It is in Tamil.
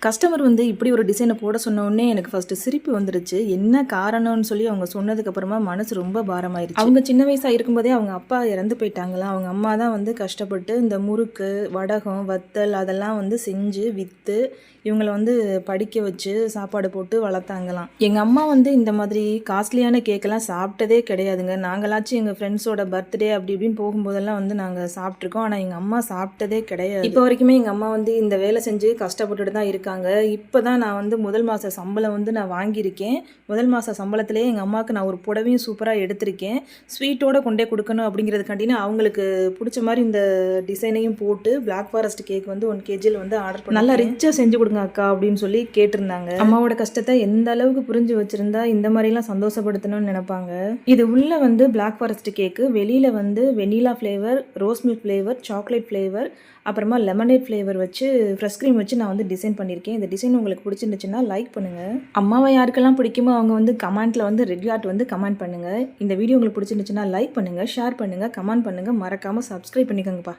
கஸ்டமர் வந்து இப்படி ஒரு டிசைனை போட சொன்ன உடனே எனக்கு ஃபர்ஸ்ட் சிரிப்பு வந்துருச்சு. என்ன காரணம்னு சொல்லி அவங்க சொன்னதுக்கு அப்புறமா மனசு ரொம்ப பாரமாயிருச்சு. அவங்க சின்ன வயசா இருக்கும்போதே அவங்க அப்பா இறந்து போயிட்டாங்களாம். அவங்க அம்மா தான் வந்து கஷ்டப்பட்டு இந்த முறுக்கு, வடகம், வத்தல் அதெல்லாம் வந்து செஞ்சு விற்று இவங்கள வந்து படிக்க வச்சு சாப்பாடு போட்டு வளர்த்தாங்களாம். எங்கள் அம்மா வந்து இந்த மாதிரி காஸ்ட்லியான கேக்கெல்லாம் சாப்பிட்டதே கிடையாதுங்க. நாங்களாச்சும் எங்கள் ஃப்ரெண்ட்ஸோட பர்த்டே அப்படி இப்படின்னு போகும்போதெல்லாம் வந்து நாங்கள் சாப்பிட்ருக்கோம். ஆனால் எங்கள் அம்மா சாப்பிட்டதே கிடையாது. இப்போ வரைக்குமே எங்கள் அம்மா வந்து இந்த வேலை செஞ்சு கஷ்டப்பட்டுட்டு தான் இருக்காங்க. இப்போ தான் நான் வந்து முதல் மாத சம்பளம் வந்து நான் வாங்கியிருக்கேன். முதல் மாத சம்பளத்திலே எங்கள் அம்மாவுக்கு நான் ஒரு புடவையும் சூப்பராக எடுத்திருக்கேன். ஸ்வீட்டோடு கொண்டே கொடுக்கணும் அப்படிங்கிறதுக்காண்டினா அவங்களுக்கு பிடிச்ச மாதிரி இந்த டிசைனையும் போட்டு பிளாக் ஃபாரஸ்ட் கேக் வந்து 1 kg வந்து ஆர்டர் பண்ணி நல்லா ரிச்சாக செஞ்சு கொடுங்க அக்கா அப்படின்னு சொல்லி கேட்டிருந்தாங்க. அம்மாவோட கஷ்டத்தை எந்த அளவுக்கு புரிஞ்சு வச்சுருந்தா இந்த மாதிரிலாம் சந்தோஷப்படுத்தணும்னு நினைப்பாங்க. இது உள்ள வந்து பிளாக் ஃபாரஸ்ட் கேக்கு, வெளியில் வந்து vanilla flavour, rose milk flavour, chocolate flavour, அப்புறமா லெமனேட் ஃப்ளேவர் வச்சு ஃப்ரெஷ் க்ரீம் வச்சு நான் வந்து டிசைன் பண்ணியிருக்கேன். இந்த டிசைன் உங்களுக்கு பிடிச்சிருந்துச்சுன்னா லைக் பண்ணுங்கள். அம்மாவை யாருக்கெல்லாம் பிடிக்குமோ அவங்க வந்து கமெண்ட்டில் வந்து ரெட் ஹார்ட் வந்து கமெண்ட் பண்ணுங்கள். இந்த வீடியோ உங்களுக்கு பிடிச்சிருந்துச்சுன்னா லைக் பண்ணுங்கள், ஷேர் பண்ணுங்கள், கமெண்ட் பண்ணுங்கள், மறக்காமல் சப்ஸ்கிரைப் பண்ணிக்கோங்கப்பா.